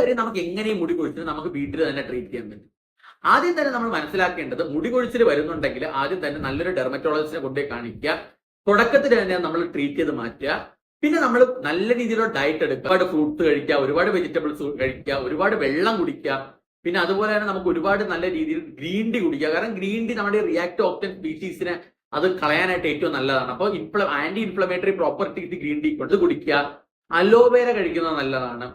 കാര്യം നമുക്ക് എങ്ങനെയും മുടി കൊഴിച്ചിൽ നമുക്ക് വീട്ടിൽ തന്നെ ട്രീറ്റ് ചെയ്യാൻ പറ്റും. ആദ്യം തന്നെ നമ്മൾ മനസ്സിലാക്കേണ്ടത് മുടി കൊഴിച്ചിൽ വരുന്നുണ്ടെങ്കിൽ ആദ്യം തന്നെ നല്ലൊരു ഡെർമറ്റോളജിസ്റ്റിനെ കൊണ്ടുപോയി കാണിക്കുക. തുടക്കത്തിൽ തന്നെ നമ്മൾ ട്രീറ്റ് ചെയ്ത് മാറ്റുക. പിന്നെ നമ്മൾ നല്ല രീതിയിലുള്ള ഡയറ്റ് എടുക്കുക. ഒരുപാട് ഫ്രൂട്ട്സ് കഴിക്കുക, ഒരുപാട് വെജിറ്റബിൾസ് കഴിക്കുക, ഒരുപാട് വെള്ളം കുടിക്കുക. പിന്നെ അതുപോലെ തന്നെ നമുക്ക് ഒരുപാട് നല്ല രീതിയിൽ ഗ്രീൻ ടീ കുടിക്കുക. കാരണം ഗ്രീൻ ടീ നമ്മുടെ റിയാക്റ്റീവ് ഓക്സിഡന്റ് സ്പീഷീസിനെ അത് കളയാനായിട്ട് ഏറ്റവും നല്ലതാണ്. അപ്പോൾ anti inflammatory properties green tea കൊണ്ട് കുടിക്കുക. അലോവേര കഴിക്കുന്നത് നല്ലതാണ്.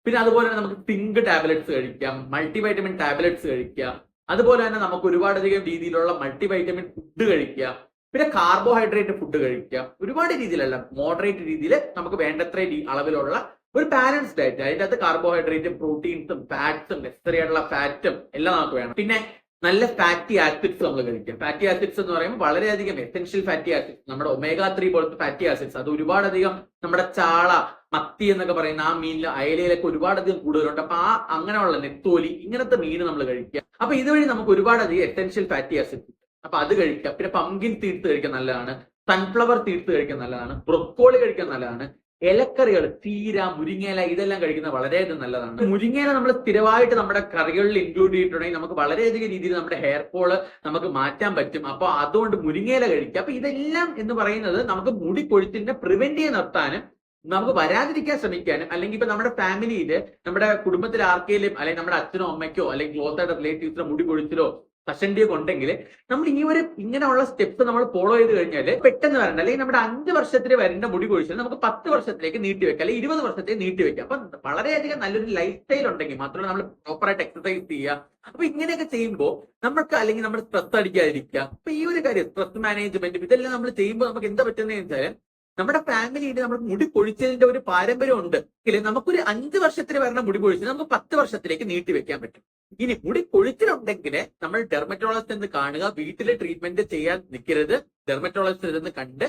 പിന്നെ അതുപോലെ തന്നെ നമുക്ക് പിങ്ക് ടാബ്ലറ്റ്സ് കഴിക്കാം, മൾട്ടിവൈറ്റമിൻ ടാബ്ലറ്റ്സ് കഴിക്കാം. അതുപോലെ തന്നെ നമുക്ക് ഒരുപാടധികം രീതിയിലുള്ള മൾട്ടിവൈറ്റമിൻ ഫുഡ് കഴിക്കുക. പിന്നെ കാർബോഹൈഡ്രേറ്റ് ഫുഡ് കഴിക്കുക. ഒരുപാട് രീതിയിലല്ല, മോഡറേറ്റ് രീതിയിൽ നമുക്ക് വേണ്ടത്ര അളവിലുള്ള ഒരു ബാലൻസ് ഡയറ്റ്. അതിൻ്റെ അകത്ത് കാർബോഹൈഡ്രേറ്റും പ്രോട്ടീൻസും ഫാറ്റ്സും നെസസറി ആയിട്ടുള്ള ഫാറ്റും എല്ലാം നമുക്ക് വേണം. പിന്നെ നല്ല ഫാറ്റി ആസിഡ്സ് നമ്മൾ കഴിക്കുക. ഫാറ്റി ആസിഡ്സ് എന്ന് പറയുമ്പോൾ വളരെയധികം എസെൻഷ്യൽ ഫാറ്റി ആസിഡ്സ്, നമ്മുടെ ഒമേഗ 3 പോലത്തെ ഫാറ്റി ആസിഡ്സ്, അത് ഒരുപാടധികം നമ്മുടെ ചാള, മത്തി എന്നൊക്കെ പറയുന്ന ആ മീനിൽ, അയലയിലൊക്കെ ഒരുപാടധികം കൂടുതലുണ്ട്. അപ്പൊ അങ്ങനെയുള്ള നെത്തോലി, ഇങ്ങനത്തെ മീൻ നമ്മൾ കഴിക്കുക. അപ്പൊ ഇതുവഴി നമുക്ക് ഒരുപാടധികം എസെൻഷ്യൽ ഫാറ്റി ആസിഡ്സ്, അപ്പൊ അത് കഴിക്കുക. പിന്നെ പംകിൻ സീഡ്സ് കഴിക്കാൻ നല്ലതാണ്, സൺഫ്ലവർ സീഡ്സ് കഴിക്കാൻ നല്ലതാണ്, ബ്രൊക്കോളി കഴിക്കാൻ നല്ലതാണ്. ഇലക്കറികൾ, ചീര, മുരിങ്ങയില, ഇതെല്ലാം കഴിക്കുന്നത് വളരെയധികം നല്ലതാണ്. മുരിങ്ങയില നമ്മൾ സ്ഥിരമായിട്ട് നമ്മുടെ കറികളിൽ ഇൻക്ലൂഡ് ചെയ്തിട്ടുണ്ടെങ്കിൽ നമുക്ക് വളരെയധികം രീതിയിൽ നമ്മുടെ ഹെയർ ഫോള് നമുക്ക് മാറ്റാൻ പറ്റും. അപ്പൊ അതുകൊണ്ട് മുരിങ്ങയില കഴിക്കുക. അപ്പൊ ഇതെല്ലാം എന്ന് പറയുന്നത് നമുക്ക് മുടി കൊഴിച്ചിലിനെ പ്രിവെന്റ് ചെയ്ത് നിർത്താനും നമുക്ക് വരാതിരിക്കാൻ ശ്രമിക്കാനും, അല്ലെങ്കിൽ ഇപ്പൊ നമ്മുടെ ഫാമിലിയില്, നമ്മുടെ കുടുംബത്തിൽ ആർക്കെങ്കിലും, അല്ലെങ്കിൽ നമ്മുടെ അച്ഛനോ അമ്മയ്ക്കോ അല്ലെങ്കിൽ ക്ലോസ് ആയിട്ട് റിലേറ്റീവ്സിനോ മുടി കൊഴിച്ചിലോ കഷണ്ടിയൊക്കെ ഉണ്ടെങ്കിൽ നമ്മൾ ഇങ്ങനെയുള്ള സ്റ്റെപ്സ് നമ്മൾ ഫോളോ ചെയ്ത് കഴിഞ്ഞാൽ പെട്ടെന്ന് വരണ്ട, അല്ലെങ്കിൽ നമ്മുടെ 5 വർഷത്തിൽ വരേണ്ട മുടി കൊഴിച്ചിൽ നമുക്ക് 10 വർഷത്തിലേക്ക് നീട്ടിവെക്കാം, അല്ലെങ്കിൽ 20 വർഷത്തേക്ക് നീട്ടിവെക്കാം. അപ്പൊ വളരെയധികം നല്ലൊരു ലൈഫ് സ്റ്റൈൽ ഉണ്ടെങ്കിൽ മാത്രമല്ല നമ്മൾ പ്രോപ്പറായിട്ട് എക്സസൈസ് ചെയ്യുക. അപ്പൊ ഇങ്ങനെയൊക്കെ ചെയ്യുമ്പോൾ നമുക്ക്, അല്ലെങ്കിൽ നമ്മൾ സ്ട്രെസ് അടിക്കാതിരിക്കുക. അപ്പൊ ഈ ഒരു കാര്യം, സ്ട്രെസ് മാനേജ്മെന്റ്, ഇതെല്ലാം നമ്മൾ ചെയ്യുമ്പോൾ നമുക്ക് എന്താ പറ്റുന്നതെന്ന് വെച്ചാൽ നമ്മുടെ ഫാമിലിയിൽ നമ്മൾ മുടി പൊഴിച്ചതിന്റെ ഒരു പാരമ്പര്യം ഉണ്ട്. നമുക്കൊരു 5 വർഷത്തിൽ വരുന്ന മുടി പൊഴിച്ചത് നമുക്ക് 10 വർഷത്തിലേക്ക് നീട്ടിവെക്കാൻ പറ്റും. ഇനി മുടി പൊഴിച്ചിലുണ്ടെങ്കിൽ നമ്മൾ ഡെർമറ്റോളജിസ്റ്റ് എന്ന് കാണുക. വീട്ടിലെ ട്രീറ്റ്മെന്റ് ചെയ്യാൻ നിൽക്കരുത്. ഡെർമറ്റോളജിസ്റ്റ് എന്ന് കണ്ട്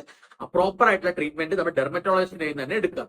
പ്രോപ്പർ ആയിട്ടുള്ള ട്രീറ്റ്മെന്റ് നമ്മൾ ഡെർമറ്റോളജിസ്റ്റിനെ തന്നെ എടുക്കുക.